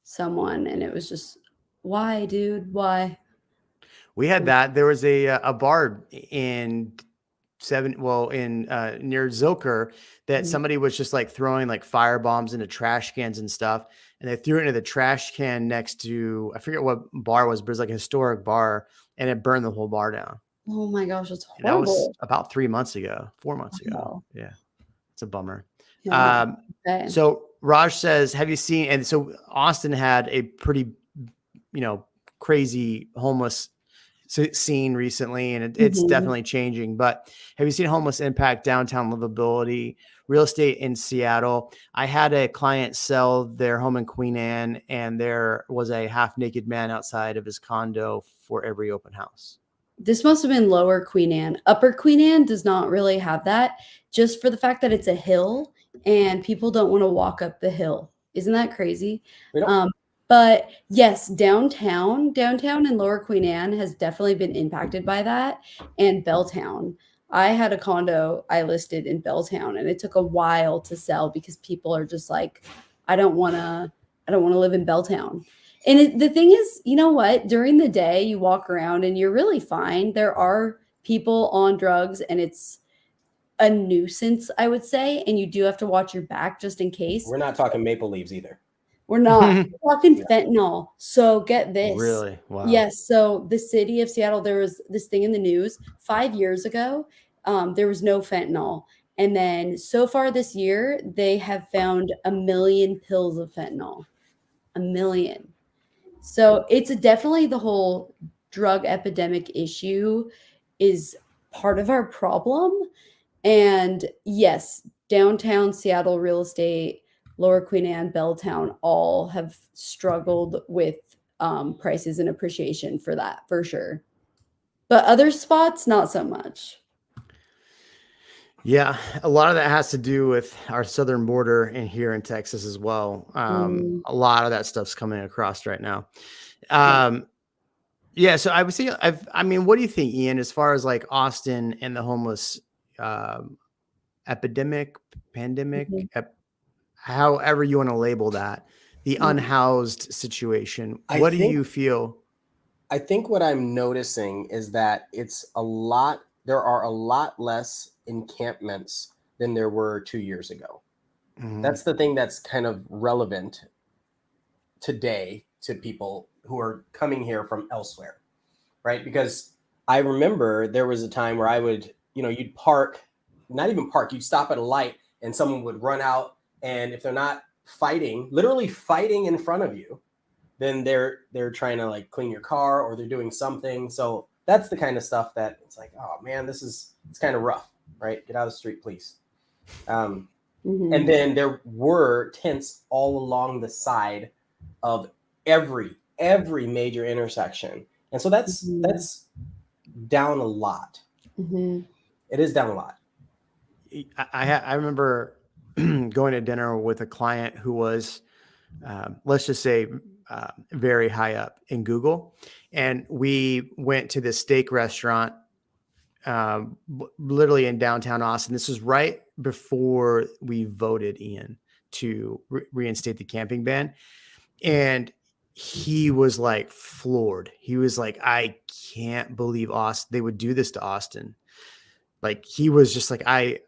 someone, and it was just, "Why, dude? Why?" we had that. There was a bar in near Zilker that Mhm. somebody was just like throwing like fire bombs into trash cans and stuff, and they threw it into the trash can next to, I forget what bar it was, but it was like a historic bar, and it burned the whole bar down. Oh my gosh, that's And that was horrible. about 3 months ago, 4 months ago. Wow. Yeah, it's a bummer. Yeah. Um, Okay. so Raj says, have you seen? And so Austin had a pretty, crazy homeless scene recently, and it's Mhm. definitely changing. But have you seen homeless impact downtown livability, real estate in Seattle? I had a client sell their home in Queen Anne, and there was a half naked man outside of his condo for every open house. This must have been Lower Queen Anne. Upper Queen Anne does not really have that, just for the fact that it's a hill and people don't wanna walk up the hill. Isn't that crazy? We don't. Um, but yes, downtown in Lower Queen Anne has definitely been impacted by that, and Belltown. I had a condo I listed in Belltown, and it took a while to sell because people are just like, "I don't wanna live in Belltown." And the thing is, you know what? During the day, you walk around and you're really fine. There are people on drugs, and it's a nuisance, I would say. And you do have to watch your back just in case. We're not talking maple leaves either. We're not. We're talking Yeah. fentanyl. So get this. Really? Wow. Yes. So the city of Seattle, there was this thing in the news 5 years ago. There was no fentanyl. And then so far this year, they have found 1 million pills of fentanyl. 1 million. So it's definitely the whole drug epidemic issue is part of our problem. And yes, downtown Seattle real estate, Lower Queen Anne, Belltown all have struggled with prices and appreciation for that for sure. But other spots, not so much. Yeah, a lot of that has to do with our southern border and here in Texas as well. Mm, A lot of that stuff's coming across right now. yeah. Yeah, so I would say, I mean, what do you think, Ian, as far as like Austin and the homeless um, epidemic, pandemic, Mhm, however you want to label that, the mhm, unhoused situation? I What do think you feel? I think what I'm noticing is that there are a lot less encampments than there were 2 years ago. Mhm. That's the thing that's kind of relevant today to people who are coming here from elsewhere, right? Because I remember there was a time where you'd park, not even park, you'd stop at a light and someone would run out. And if they're not fighting, literally fighting in front of you, then they're trying to like clean your car or they're doing something. So that's the kind of stuff that it's like, oh man, it's kind of rough, right? Get out of the street, please. Um, and mhm, then there were tents all along the side of every major intersection, and so mhm, that's down a lot. mhm, It is down a lot. I remember going to dinner with a client who was, let's just say, very high up in Google, and we went to this steak restaurant, literally in downtown Austin. This was right before we voted Ian to reinstate the camping ban, and he was like floored. He was like, "I can't believe Austin. They would do this to Austin." Like he was just like I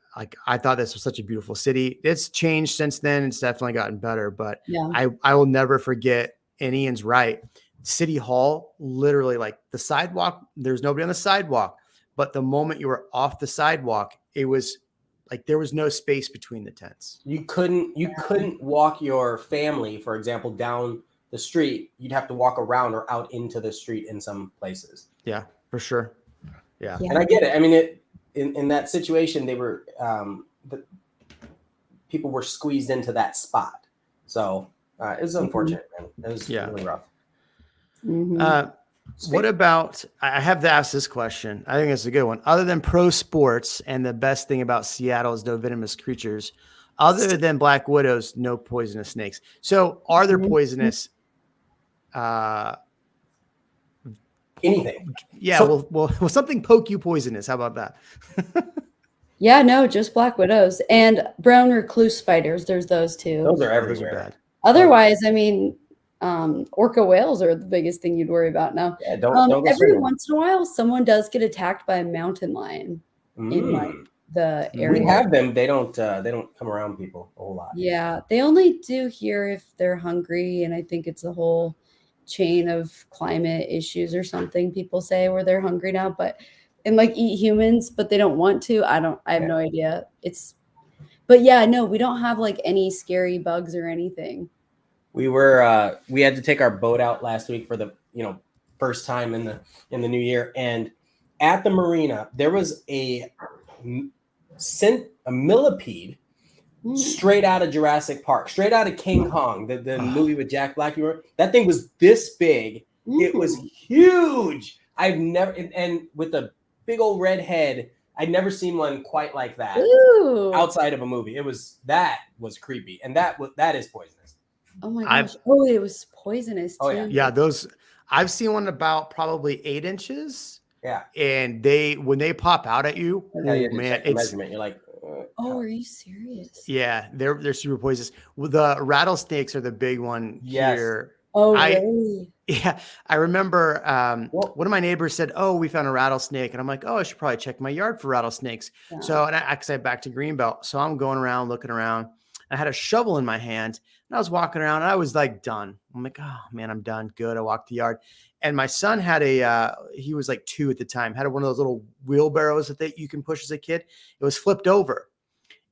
thought this was such a beautiful city. It's changed since then. It's definitely gotten better, but yeah. I will never forget. And Ian's right. City Hall, literally, like the sidewalk. There's nobody on the sidewalk, but the moment you were off the sidewalk, it was like there was no space between the tents. You couldn't walk your family, for example, down the street. You'd have to walk around or out into the street in some places. Yeah, for sure. Yeah. And I get it. I mean, in that situation, they were people were squeezed into that spot. So it was unfortunate, man. It was really rough. What about, I have to ask this question. I think it's a good one. Other than pro sports and the best thing about Seattle is no venomous creatures, other than black widows, no poisonous snakes. So are there poisonous? Anything. Yeah. So, will something poke you poisonous? How about that? Yeah, no, just black widows and brown recluse spiders. There's those too. Those are everywhere. Those are bad. Otherwise, I mean, orca whales are the biggest thing you'd worry about now. Yeah, don't every once in a while, someone does get attacked by a mountain lion in like the area. We have them. They don't come around people a whole lot. Yeah, they only do here if they're hungry, and I think it's a whole chain of climate issues or something. People say where they're hungry now, and like eat humans, but they don't want to. I have no idea. But yeah, no, we don't have like any scary bugs or anything. We had to take our boat out last week for the first time in the new year, and at the marina there was a millipede straight out of Jurassic Park, straight out of King Kong, the movie with Jack Black. That thing was this big. It was huge. I've never, and with a big old red head, I'd never seen one quite like that. Ooh. Outside of a movie. That was creepy, and that is poisonous. Oh my gosh! It was poisonous too. Oh yeah, yeah. Those I've seen one about probably 8 inches. Yeah, and when they pop out at you, man, it's measurement. You're like, oh, are you serious? Yeah, they're super poisonous. Well, the rattlesnakes are the big one here. Oh, really? Yeah, I remember one of my neighbors said, "Oh, we found a rattlesnake," and I'm like, "Oh, I should probably check my yard for rattlesnakes." Yeah. So, and I said back to Greenbelt, so I'm going around looking around. I had a shovel in my hand, and I was walking around, and I was like done. I'm like, "Oh man, I'm done." Good. I walked the yard, and my son had he was like 2 at the time, had one of those little wheelbarrows that you can push as a kid. It was flipped over,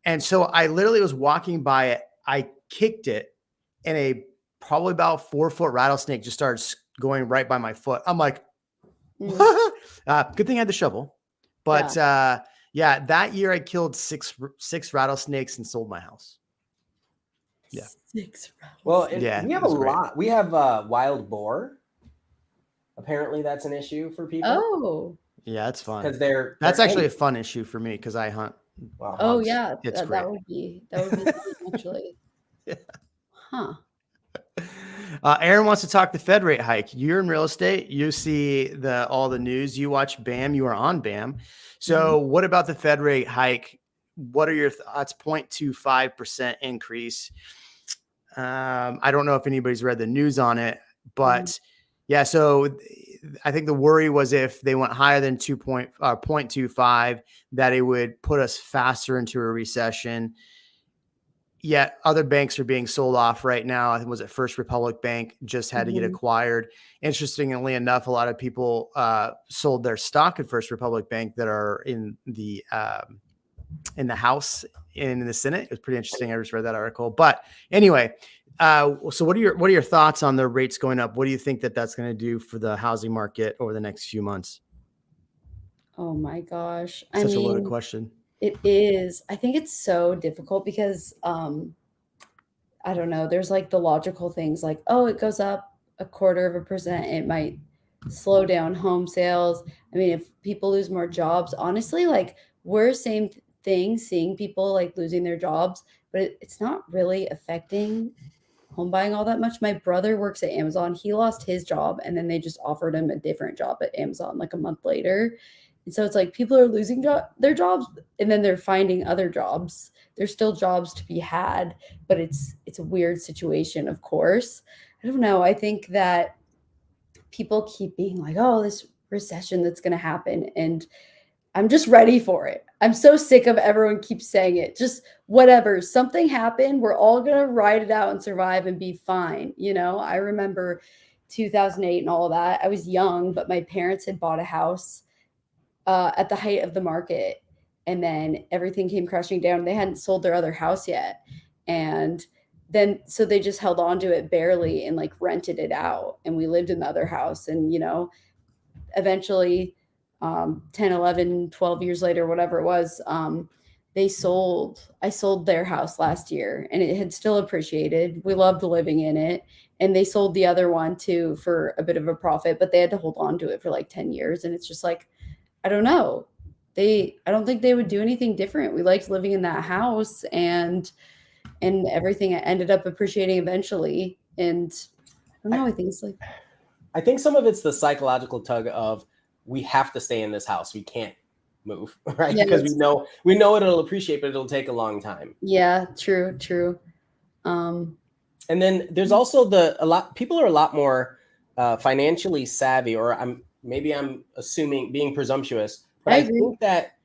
and so I literally was walking by it. I kicked it, and a probably about 4-foot rattlesnake just started going right by my foot. I'm like, good thing I had the shovel. But that year I killed six rattlesnakes and sold my house. Yeah. 6 rattlesnakes. Well, we have a lot. We have wild boar. Apparently that's an issue for people. Oh. Yeah, it's fun. Because that's actually a fun issue for me because I hunt. Wow. Oh yeah. It's great. That would be fun, actually. Yeah. Huh. Aaron wants to talk the Fed rate hike. You're in real estate. You see all the news. You watch BAM. You are on BAM. So what about the Fed rate hike? What are your thoughts? 0.25% increase. I don't know if anybody's read the news on it, but yeah. So I think the worry was if they went higher than 0.25, that it would put us faster into a recession. Yet other banks are being sold off right now. I think was it First Republic Bank just had to get acquired. Interestingly enough, a lot of people sold their stock at First Republic Bank that are in the House and in the Senate. It was pretty interesting. I just read that article. But anyway, so what are your thoughts on the rates going up? What do you think that's going to do for the housing market over the next few months? Oh my gosh! Such a loaded question. It is. I think it's so difficult because I don't know. There's like the logical things like, oh, it goes up 0.25%. It might slow down home sales. I mean, if people lose more jobs, honestly, like we're same thing, seeing people like losing their jobs, but it's not really affecting home buying all that much. My brother works at Amazon. He lost his job and then they just offered him a different job at Amazon like a month later. And so it's like people are losing their jobs and then they're finding other jobs. There's still jobs to be had, but it's a weird situation, of course. I don't know. I think that people keep being like, oh, this recession that's going to happen. And I'm just ready for it. I'm so sick of everyone keeps saying it. Just whatever. Something happened. We're all going to ride it out and survive and be fine. I remember 2008 and all that. I was young, but my parents had bought a house at the height of the market. and then everything came crashing down. They hadn't sold their other house yet. And then, so they just held on to it barely and like rented it out. And we lived in the other house. And, you know, eventually 10, 11, 12 years later, whatever it was, I sold their house last year and it had still appreciated. We loved living in it. And they sold the other one too for a bit of a profit, but they had to hold on to it for like 10 years. And it's just like, I don't know. I don't think they would do anything different. We liked living in that house, and everything ended up appreciating eventually. And I don't know, I think it's like, I think some of it's the psychological tug of, we have to stay in this house. We can't move, right? Yeah, Because we know it'll appreciate, but it'll take a long time. yeah, true. And then there's also people are a lot more financially savvy, or I'm assuming, being presumptuous, but I I agree. think that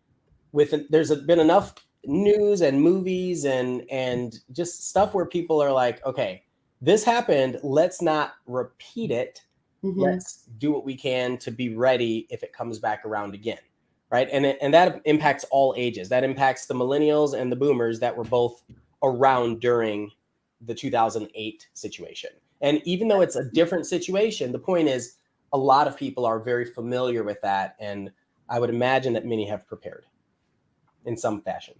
there's been enough news and movies and just stuff where people are like, okay, this happened, let's not repeat it. Mhm. Let's do what we can to be ready if it comes back around again, right? And that impacts all ages. That impacts the millennials and the boomers that were both around during the 2008 situation. And even though it's a different situation, the point is a lot of people are very familiar with that. And I would imagine that many have prepared in some fashion.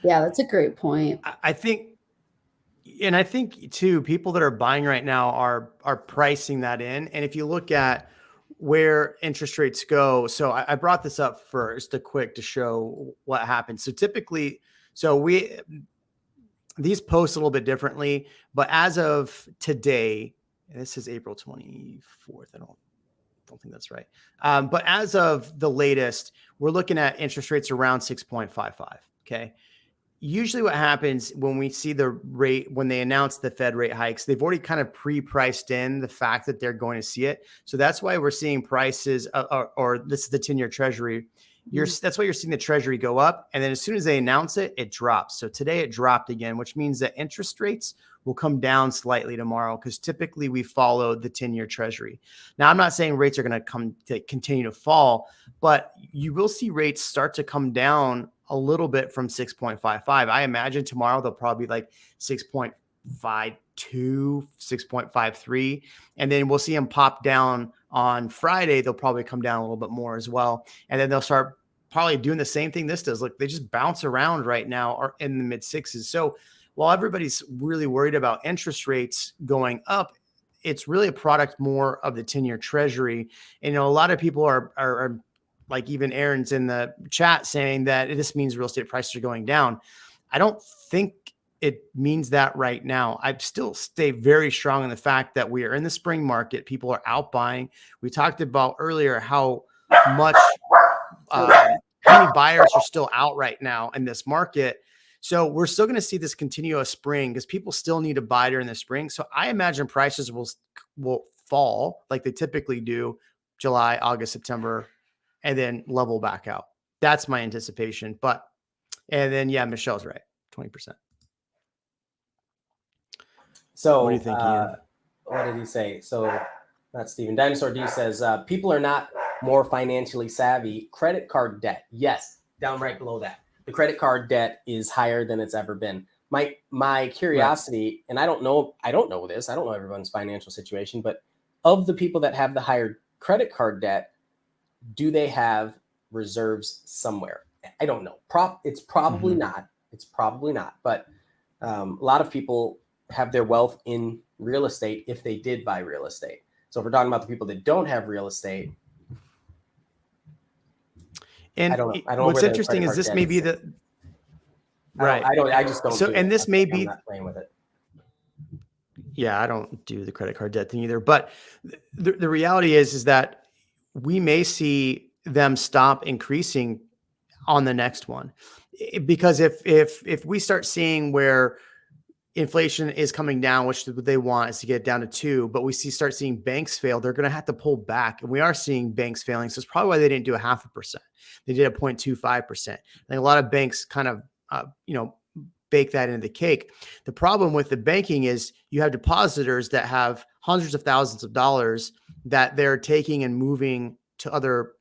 Yeah, that's a great point. I think too, people that are buying right now are pricing that in. And if you look at where interest rates go, so I brought this up first to show what happens. So typically, these post a little bit differently, but as of today, and this is April 24th. I don't think that's right. But as of the latest, we're looking at interest rates around 6.55. Okay. Usually what happens when we see the rate, when they announce the Fed rate hikes, they've already kind of pre-priced in the fact that they're going to see it. So that's why we're seeing prices, or this is the 10-year treasury. That's why you're seeing the treasury go up. And then as soon as they announce it, it drops. So today it dropped again, which means that interest rates will come down slightly tomorrow, because typically we follow the 10-year treasury. Now, I'm not saying rates are going to continue to fall, but you will see rates start to come down a little bit from 6.55. I imagine tomorrow they'll probably be like 6.52, 6.53. And then we'll see them pop down on Friday. They'll probably come down a little bit more as well. And then they'll start probably doing the same thing this does. Look, they just bounce around right now, or in the mid sixes. So while everybody's really worried about interest rates going up, it's really a product more of the 10-year treasury. And, a lot of people are like, even Aaron's in the chat saying that this means real estate prices are going down. I don't think it means that right now. I still stay very strong in the fact that we are in the spring market. People are out buying. We talked about earlier how much, how many buyers are still out right now in this market. So we're still going to see this continuous spring, because people still need to buy during the spring. So I imagine prices will fall like they typically do, July, August, September, and then level back out. That's my anticipation. And then, yeah, Michelle's right. 20%. So what do you think, Ian? What did he say? So not Steven. Dinosaur D says, people are not more financially savvy. Credit card debt. Yes, down right below that. The credit card debt is higher than it's ever been. My curiosity, and I don't know this. I don't know everyone's financial situation, but of the people that have the higher credit card debt, do they have reserves somewhere? I don't know. It's probably not. It's probably not. But a lot of people have their wealth in real estate if they did buy real estate. So if we're talking about the people that don't have real estate, and I don't know. What's interesting is this may be the right. I just don't. So, and this may be, I'm not playing with it. Yeah, I don't do the credit card debt thing either. But the reality is that we may see them stop increasing on the next one, because if we start seeing where inflation is coming down, which they want is to get it down to 2, but we start seeing banks fail, they're going to have to pull back. And we are seeing banks failing. So it's probably why they didn't do a 0.5%. They did a 0.25%. I think a lot of banks kind of, bake that into the cake. The problem with the banking is you have depositors that have hundreds of thousands of dollars that they're taking and moving to other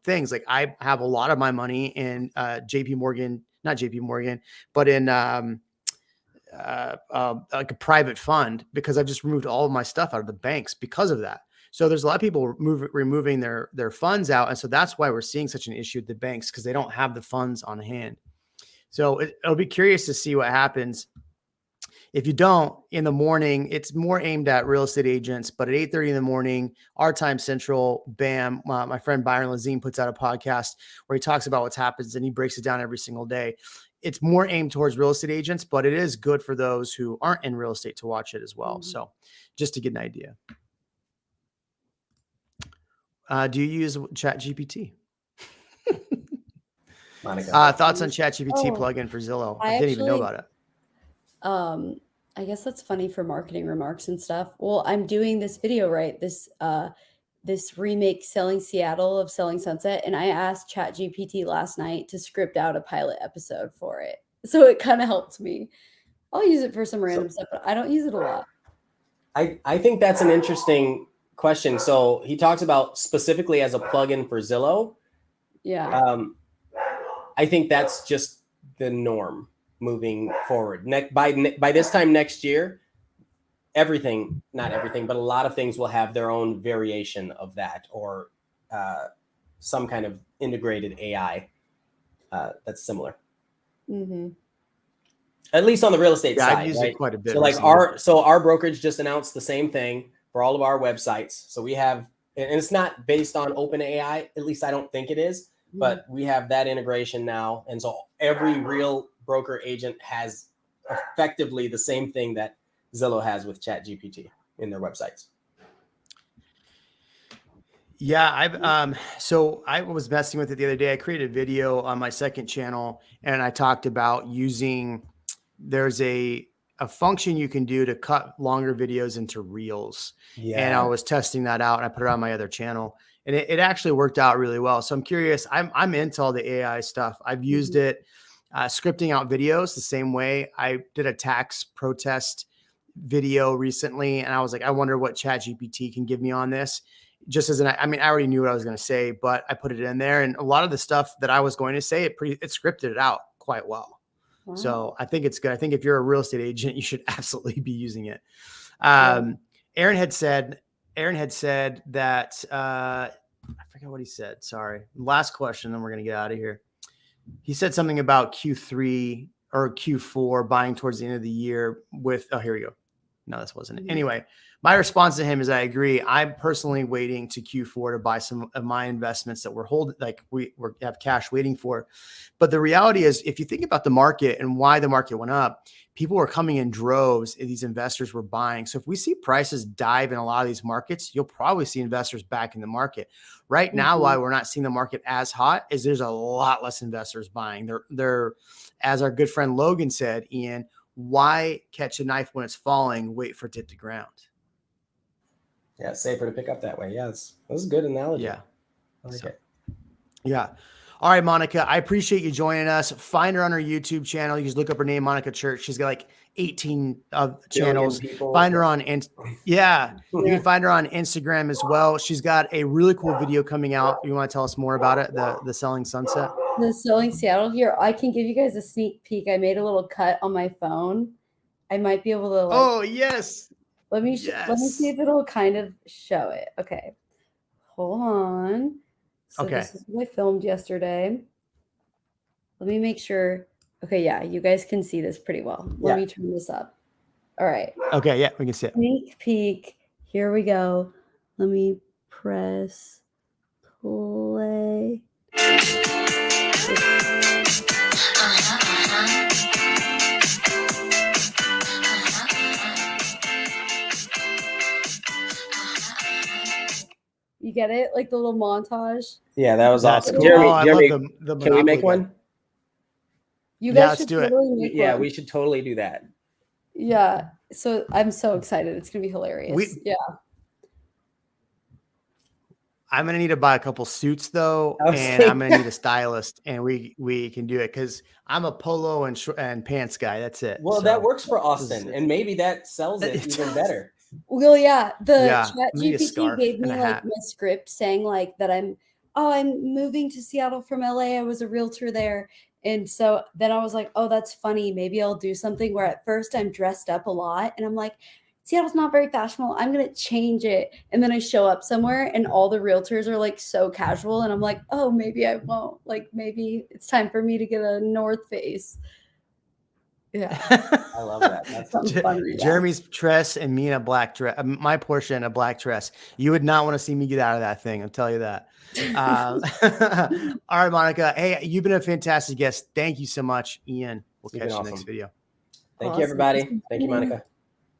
things. Like I have a lot of my money in JP Morgan, not JP Morgan, but in like a private fund, because I've just removed all of my stuff out of the banks because of that. So there's a lot of people removing their funds out. And so that's why we're seeing such an issue with the banks, because they don't have the funds on hand. So it'll be curious to see what happens. If you don't, in the morning, it's more aimed at real estate agents, but at 8:30 in the morning, our time central, bam, my friend Byron Lazine puts out a podcast where he talks about what's happens and he breaks it down every single day. It's more aimed towards real estate agents, but it is good for those who aren't in real estate to watch it as well. So just to get an idea. Do you use ChatGPT? Thoughts on ChatGPT plugin for Zillow? I didn't even know about it. I guess that's funny for marketing remarks and stuff. Well, I'm doing this video, right? This remake Selling Seattle of Selling Sunset. And I asked ChatGPT last night to script out a pilot episode for it. So it kind of helped me. I'll use it for some random stuff, but I don't use it a lot. I think that's an interesting question. So he talks about specifically as a plugin for Zillow. Yeah. I think that's just the norm moving forward. By this time next year, not everything, but a lot of things will have their own variation of that, or some kind of integrated AI that's similar. Mm-hmm. At least on the real estate side, I've used it quite a bit. So like our brokerage just announced the same thing for all of our websites. So we have, and it's not based on OpenAI, at least I don't think it is, but we have that integration now. And so every real broker agent has effectively the same thing that Zillow has with ChatGPT in their websites. Yeah, so I was messing with it the other day. I created a video on my second channel and I talked about there's a function you can do to cut longer videos into reels. Yeah. And I was testing that out and I put it on my other channel and it actually worked out really well. So I'm curious, I'm into all the AI stuff. I've used it, scripting out videos the same way. I did a tax protest video recently and I was like, I wonder what ChatGPT can give me on this. Just as I already knew what I was going to say, but I put it in there and a lot of the stuff that I was going to say, it scripted it out quite well. Wow. So I think it's good. I think if you're a real estate agent, you should absolutely be using it. Aaron had said that, I forget what he said. Sorry. Last question. Then we're going to get out of here. He said something about Q3 or Q4 buying towards the end of the year here we go. No, this wasn't it. Anyway, my response to him is I agree. I'm personally waiting to Q4 to buy some of my investments that we're holding, like we have cash waiting for. But the reality is, if you think about the market and why the market went up, people were coming in droves and these investors were buying. So if we see prices dive in a lot of these markets, you'll probably see investors back in the market. Right now, why we're not seeing the market as hot is there's a lot less investors buying. They're as our good friend Logan said, Ian, why catch a knife when it's falling? Wait for it to hit the ground. Yeah, it's safer to pick up that way. Yeah, that's a good analogy. Yeah. I like it. Yeah. All right, Monica, I appreciate you joining us. Find her on her YouTube channel. You just look up her name, Monica Church. She's got like 18 channels. Find her on, you can find her on Instagram as well. She's got a really cool video coming out. You want to tell us more about it? The Selling Sunset? The Selling Seattle here. I can give you guys a sneak peek. I made a little cut on my phone. I might be able to. Oh, yes. Let me see if it'll kind of show it. Okay. Hold on. So this is what I filmed yesterday. Let me make sure. Okay, yeah, you guys can see this pretty well. Let me turn this up. All right. Okay, yeah, we can see it. Sneak peek. Here we go. Let me press play. You get it? Like the little montage? Yeah, that was awesome. Cool. Jeremy, can we make one? You guys should totally make one. Yeah, we should totally do that. Yeah. So I'm so excited. It's going to be hilarious. I'm going to need to buy a couple suits though. And I'm going to need a stylist and we can do it because I'm a polo and pants guy. That's it. Well, that works for Austin and maybe that sells it even better. Well, yeah, ChatGPT gave me like my script saying like that oh, I'm moving to Seattle from LA. I was a realtor there. And so then I was like, oh, that's funny. Maybe I'll do something where at first I'm dressed up a lot and I'm like, Seattle's not very fashionable. I'm going to change it. And then I show up somewhere and all the realtors are like so casual. And I'm like, oh, maybe I won't. Like, maybe it's time for me to get a North Face. Yeah. I love that. That's Something funny, yeah. Jeremy's dress and me in a black dress, my Porsche in a black dress. You would not want to see me get out of that thing. I'll tell you that. All right, Monica. Hey, you've been a fantastic guest. Thank you so much, Ian. We'll You've catch been you awesome. next video. Thank you, everybody. Thank you, Monica.